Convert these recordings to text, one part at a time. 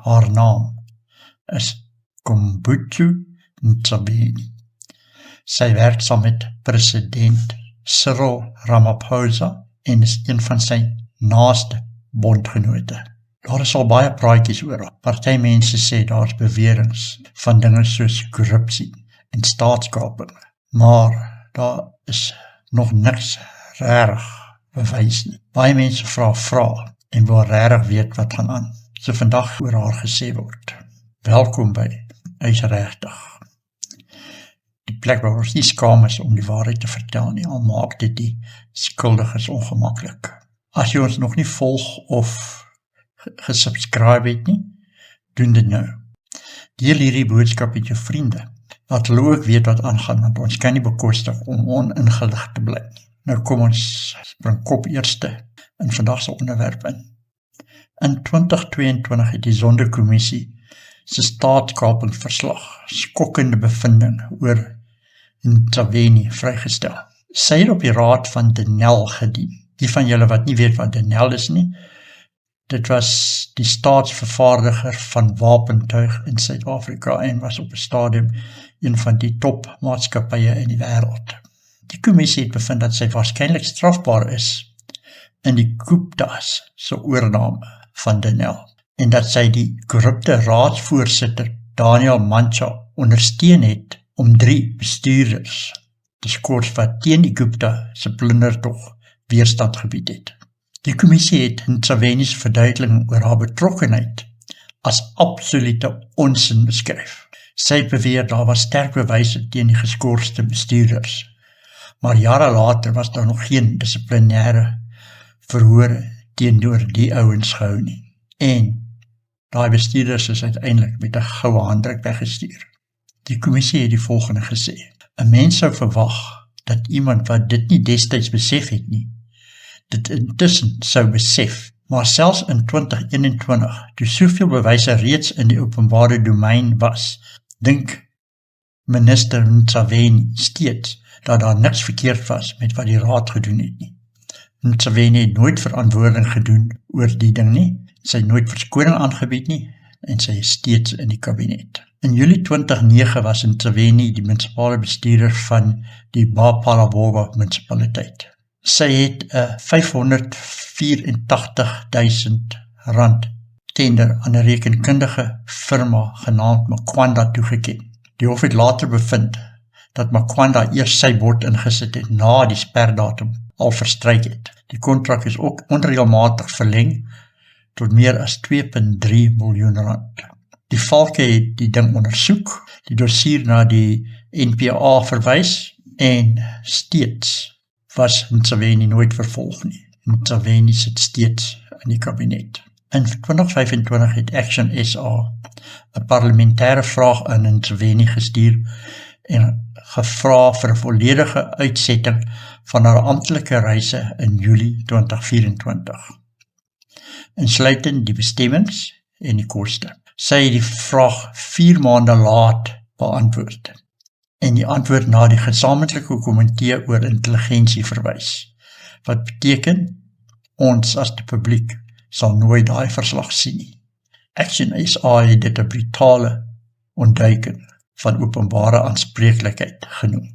Haar naam is Kumbutsu Ntshavheni. Sy werk saam met president Cyril Ramaphosa en is een van sy naaste bondgenote. Daar is al baie praatjies oor. Partymense sê daar is beweringe van dinge soos korrupsie en staatskaping, maar daar is nog niks regtig bewys nie. Baie mense vra en wil regtig weet wat gaan aan. So vandag oor haar gesê word. Welkom by Hy's Regtig. Die plek waar ons nie skaam is om die waarheid te vertel nie, al maak dit die skuldiges ongemaklik. As jy ons nog nie volg of gesubscribe het nie, doen dit nou. Deel hierdie boodskap met jou vriende, dat hulle ook weet wat aangaan, want ons kan nie bekostig om oningelig te bly. Nou kom ons spring kop eerste in vandag se onderwerp in. In 2022 het die Sonderkommissie se staatskapingsverslag skokkende bevinding oor Ntshavheni vrygestel. Sy het op die raad van Denel gedien. Die van julle wat nie weet wat Denel is nie, dit was die staatsvervaardiger van wapentuig in Suid-Afrika en was op 'n stadium een van die topmaatskappye in die wêreld. Die kommissie het bevind dat sy waarskynlik strafbaar is in die Gupta's se oorname van Denel en dat sy die korrupte raadsvoorsitter Daniel Mancha ondersteun het om 3 bestuurders te skort wat teen die Gupta se plundertog weerstand gebied het. Die kommissie het Ntshavheni se verduideliking oor haar betrokkenheid as absolute onsin beskryf. Sy beweer daar was sterk bewyse teen die geskorste bestuurders, maar jare later was daar nog geen dissiplinêre verhore teenoor die ouens gehou nie. En daai bestuurders is uiteindelik met 'n goue handdruk weggestuur. Die kommissie het die volgende gesê: 'n mens sou verwag dat iemand wat dit nie destyds besef het nie, dit intussen sou besef, maar selfs in 2021, toe soveel bewyse reeds in die openbare domein was, dink minister Ntshavheni steeds dat daar niks verkeerd was met wat die raad gedoen het nie. Ntshavheni het nooit verantwoording gedoen oor die ding nie, sy het nooit verskoning aangebied nie, en sy is steeds in die kabinet. In Julie 2009 was Ntshavheni die munisipale bestuurder van die Mapalabova munisipaliteit. Sy het 'n R584.000 tender aan 'n rekenkundige firma genaamd Makwanda toegeken. Die hof het later bevind dat Makwanda eers sy bod ingesit het na die sperdatum al verstryk het. Die kontrak is ook onreëlmatig verleng tot meer as R2.3 miljoen. Die valke het die ding ondersoek, die dossier na die NPA verwys en steeds was Ntshavheni nooit vervolg nie. Ntshavheni sit steeds in die kabinet. In 2025 het Action SA 'n parlementêre vraag aan Ntshavheni gestuur en gevra vir 'n volledige uitsetting van haar amptelike reise in Julie 2024. Insluitend die bestemmings en die koste. Sy het die vraag 4 maande laat beantwoord en die antwoord na die gesamentlike komitee oor intelligensie verwys, wat beteken ons as die publiek sal nooit daai verslag sien nie. Action SA het dit 'n brutale ontduiking van openbare aanspreeklikheid genoem.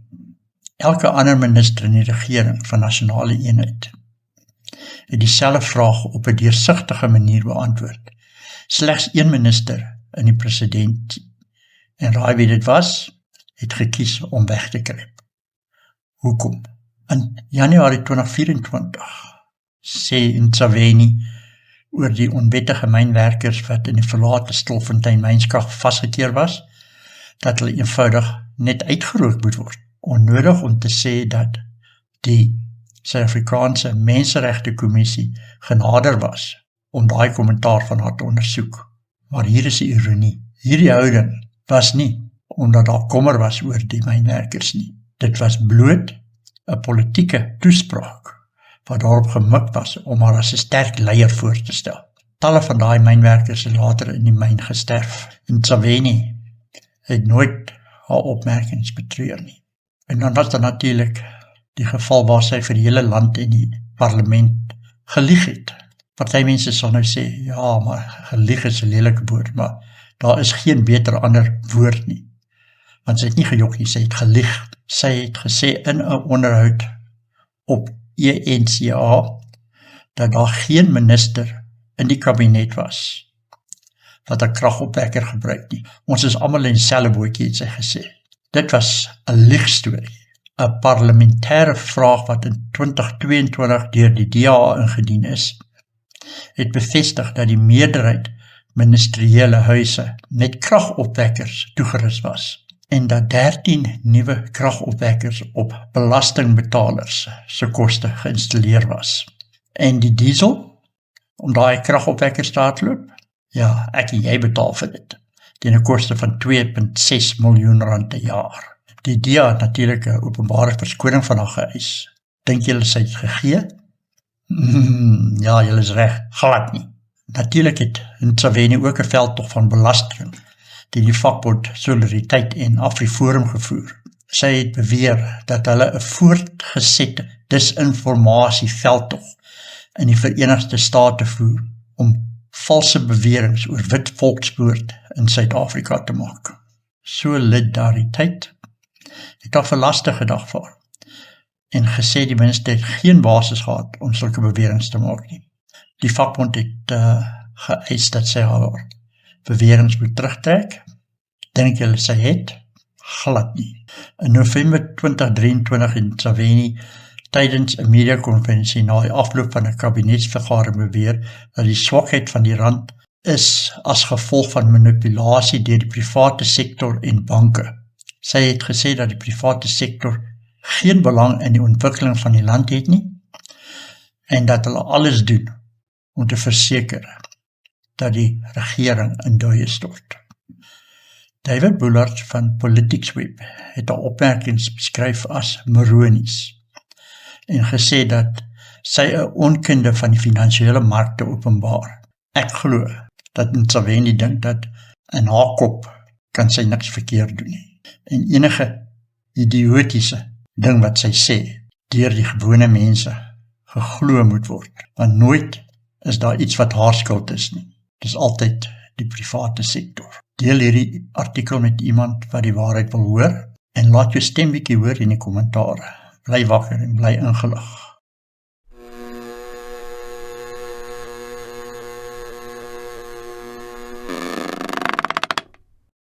Elke ander minister in die regering van nasionale eenheid het dieselfde vraag op 'n deursigtige manier beantwoord. Slegs een minister in die president, en raai wie dit was, het gekies om weg te kruip. Hoekom? In Januarie 2024 sê Ntshavheni oor die onwettige mynwerkers wat in die verlate Stilfontein mynskag vasgekeer was, dat hulle eenvoudig net uitgerook moet word. Onnodig om te sê dat die Suid-Afrikaanse Menseregte Kommissie genader was om daai kommentaar van haar te ondersoek. Maar hier is die ironie. Hierdie houding was nie omdat daar kommer was oor die mynwerkers nie. Dit was bloot 'n politieke toespraak wat daarop gemik was om haar as 'n sterk leier voor te stel. Talle van daai mynwerkers het later in die myn gesterf. Ntshavheni het nooit haar opmerkings betreur nie. En dan was daar natuurlik die geval waar sy vir die hele land en die parlement gelieg het. Party mense sal nou sê, ja, maar gelieg is 'n lelike woord, maar daar is geen beter ander woord nie. Want sy het nie gejok nie, sy het gelieg. Sy het gesê in 'n onderhoud op ENCA, dat daar geen minister in die kabinet was, wat 'n kragopwekker gebruik nie. Ons is almal in dieselfde bootjie, het sy gesê. Dit was 'n liegstorie. 'n Parlementêre vraag wat in 2022 deur die DA ingedien is, het bevestig dat die meerderheid ministeriële huise met kragopwekkers toegerus was en dat 13 nuwe kragopwekkers op belastingbetalers se koste geïnstalleer was. En die diesel, om daai kragopwekkers te hardloop, ja, ek en jy betaal vir dit, teen 'n koste van R2.6 miljoen per jaar. Die DA het natuurlik 'n openbare verskoning van haar geëis. Dink julle sy het gegee? Ja, julle is reg, glad nie. Natuurlik het Ntshavheni ook 'n veldtog van belastering teen die vakbond Solidariteit en AfriForum gevoer. Sy het beweer dat hulle 'n voortgesette disinformasieveldtog in die Verenigde State voer om valse beweringe oor wit volksmoord in Suid-Afrika te maak. Solidariteit het daar 'n lastige dag vir en gesê die minister het geen basis gehad om sulke beweringe te maak nie. Die vakbond het geëis dat sy haar beweringe moet terugtrek. Dink julle sy het? Glad nie. In November 2023 in Ntshavheni tydens 'n mediakonferensie na die afloop van 'n kabinetsvergadering beweer dat die swakheid van die rand is as gevolg van manipulasie deur die private sektor en banke. Sy het gesê dat die private sektor geen belang in die ontwikkeling van die land het nie en dat hulle alles doen om te verseker dat die regering in duie stort. David Bullard van PoliticsWeb het haar opmerkings beskryf as moronies en gesê dat sy 'n onkunde van die finansiële markte openbaar. Ek glo dat Ntshavheni dink dat in haar kop kan sy niks verkeerd doen nie. En enige idiotiese ding wat sy sê, deur die gewone mense geglo moet word, want nooit is daar iets wat haar skuld is nie. Dit is altyd die private sektor. Deel hierdie artikel met iemand wat die waarheid wil hoor en laat jou stem bietjie hoor in die kommentare. Bly wakker en bly ingelig.